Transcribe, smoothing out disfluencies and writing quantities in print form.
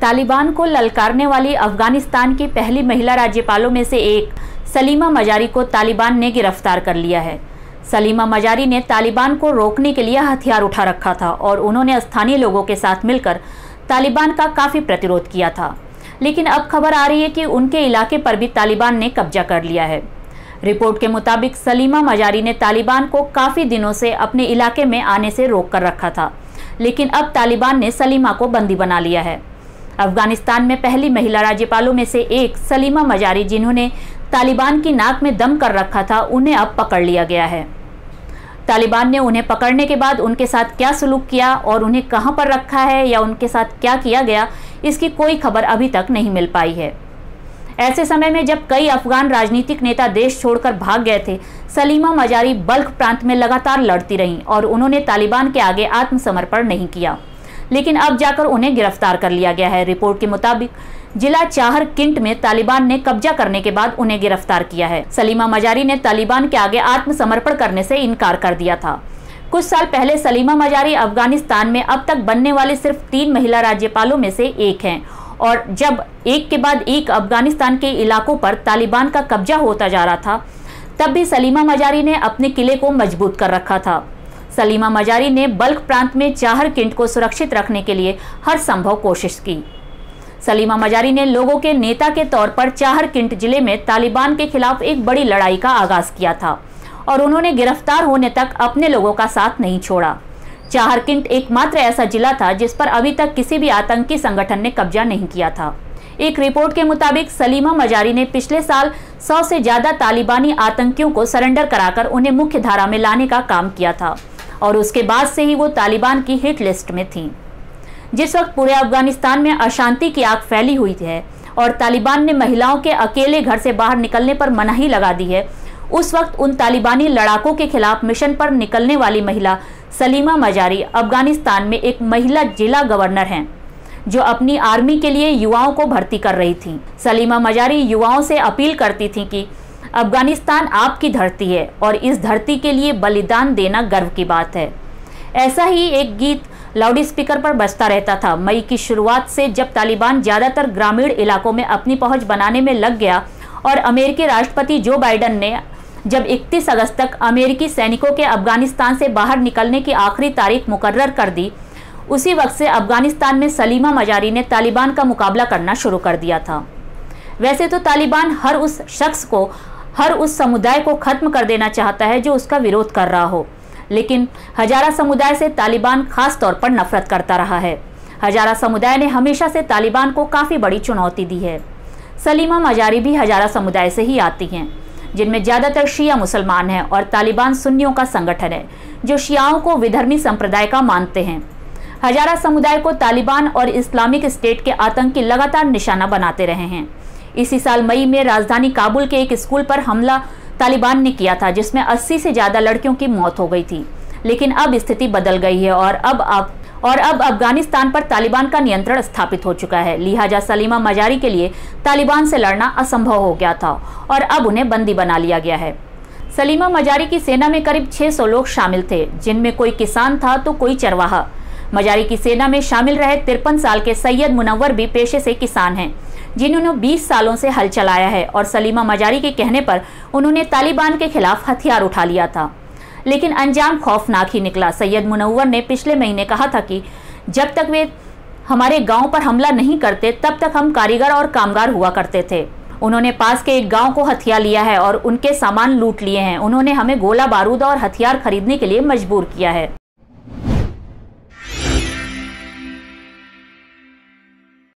तालिबान को ललकारने वाली अफगानिस्तान की पहली महिला राज्यपालों में से एक सलीमा मजारी को तालिबान ने गिरफ्तार कर लिया है। सलीमा मजारी ने तालिबान को रोकने के लिए हथियार उठा रखा था और उन्होंने स्थानीय लोगों के साथ मिलकर तालिबान का काफ़ी प्रतिरोध किया था। लेकिन अब खबर आ रही है कि उनके इलाके पर भी तालिबान ने कब्जा कर लिया है। रिपोर्ट के मुताबिक सलीमा मजारी ने तालिबान को काफ़ी दिनों से अपने इलाके में आने से रोक कर रखा था, लेकिन अब तालिबान ने सलीमा को बंदी बना लिया है। अफगानिस्तान में पहली महिला राज्यपालों में से एक सलीमा मजारी, जिन्होंने तालिबान की नाक में दम कर रखा था, उन्हें अब पकड़ लिया गया है। तालिबान ने उन्हें पकड़ने के बाद उनके साथ क्या सलूक किया और उन्हें कहां पर रखा है या उनके साथ क्या किया गया, इसकी कोई खबर अभी तक नहीं मिल पाई है। ऐसे समय में जब कई अफगान राजनीतिक नेता देश छोड़कर भाग गए थे, सलीमा मजारी बल्ख प्रांत में लगातार लड़ती रहीं और उन्होंने तालिबान के आगे आत्मसमर्पण नहीं किया, लेकिन अब जाकर उन्हें गिरफ्तार कर लिया गया है। रिपोर्ट के मुताबिक जिला चाहर किंट में तालिबान ने कब्जा करने के बाद उन्हें गिरफ्तार किया है। सलीमा मजारी ने तालिबान के आगे आत्मसमर्पण करने से इनकार कर दिया था। कुछ साल पहले सलीमा मजारी अफगानिस्तान में अब तक बनने वाली सिर्फ 3 महिला राज्यपालों में से एक हैं, और जब एक के बाद एक अफगानिस्तान के इलाकों पर तालिबान का कब्जा होता जा रहा था, तब भी सलीमा मजारी ने अपने किले को मजबूत कर रखा था। सलीमा मजारी ने बल्ख प्रांत में चाहर किंट को सुरक्षित रखने के लिए हर संभव कोशिश की। सलीमा मजारी ने लोगों के नेता के तौर पर चाहर किंट जिले में तालिबान के खिलाफ एक बड़ी लड़ाई का आगाज किया था और उन्होंने गिरफ्तार होने तक अपने लोगों का साथ नहीं छोड़ा। चाहर किंट एकमात्र ऐसा जिला था जिस पर अभी तक किसी भी आतंकी संगठन ने कब्जा नहीं किया था। एक रिपोर्ट के मुताबिक सलीमा मजारी ने पिछले साल 100 से ज्यादा तालिबानी आतंकियों को सरेंडर कराकर उन्हें मुख्य धारा में लाने का काम किया था और उसके बाद से ही वो तालिबान की हिट लिस्ट में थी। जिस वक्त पूरे अफगानिस्तान में अशांति की आग फैली हुई है और तालिबान ने महिलाओं के अकेले घर से बाहर निकलने पर मनाही लगा दी है, उस वक्त उन तालिबानी लड़ाकों के खिलाफ मिशन पर निकलने वाली महिला सलीमा मजारी अफगानिस्तान में एक महिला जिला गवर्नर हैं, जो अपनी आर्मी के लिए युवाओं को भर्ती कर रही थी। सलीमा मजारी युवाओं से अपील करती थी कि अफगानिस्तान आपकी धरती है और इस धरती के लिए बलिदान देना गर्व की बात है। ऐसा ही एक गीत लाउड स्पीकर पर बजता रहता था। मई की शुरुआत से जब तालिबान ज़्यादातर ग्रामीण इलाकों में अपनी पहुंच बनाने में लग गया और अमेरिकी राष्ट्रपति जो बाइडन ने जब 31 अगस्त तक अमेरिकी सैनिकों के अफगानिस्तान से बाहर निकलने की आखिरी तारीख मुकर्रर कर दी, उसी वक्त से अफगानिस्तान में सलीमा मजारी ने तालिबान का मुकाबला करना शुरू कर दिया था। वैसे तो तालिबान हर उस शख्स को, हर उस समुदाय को खत्म कर देना चाहता है जो उसका विरोध कर रहा हो, लेकिन हजारा समुदाय से तालिबान खास तौर पर नफरत करता रहा है। हजारा समुदाय ने हमेशा से तालिबान को काफ़ी बड़ी चुनौती दी है। सलीमा मजारी भी हजारा समुदाय से ही आती हैं, जिनमें ज़्यादातर शिया मुसलमान हैं, और तालिबान सुन्नियों का संगठन है जो शियाओं को विधर्मी संप्रदाय का मानते हैं। हजारा समुदाय को तालिबान और इस्लामिक स्टेट के आतंकी लगातार निशाना बनाते रहे हैं। इसी साल मई में राजधानी काबुल के एक स्कूल पर हमला तालिबान ने किया था, जिसमें 80 से ज़्यादा लड़कियों की मौत हो गई थी। लेकिन अब स्थिति बदल गई है और अब अफगानिस्तान पर तालिबान का नियंत्रण स्थापित हो चुका है। लिहाजा सलीमा मजारी के लिए तालिबान से लड़ना असंभव हो गया था और अब उन्हें बंदी बना लिया गया है। सलीमा मजारी की सेना में करीब 600 लोग शामिल थे, जिनमें कोई किसान था तो कोई चरवाहा। मजारी की सेना में शामिल रहे 53 साल के सैयद मुनव्वर भी पेशे से किसान हैं, जिन्होंने 20 सालों से हल चलाया है और सलीमा मजारी के कहने पर उन्होंने तालिबान के खिलाफ हथियार उठा लिया था। लेकिन अंजाम खौफनाक ही निकला। सैयद मुनव्वर ने पिछले महीने कहा था कि जब तक वे हमारे गांव पर हमला नहीं करते, तब तक हम कारीगर और कामगार हुआ करते थे। उन्होंने पास के एक गांव को हथिया लिया है और उनके सामान लूट लिए हैं। उन्होंने हमें गोला बारूद और हथियार खरीदने के लिए मजबूर किया है।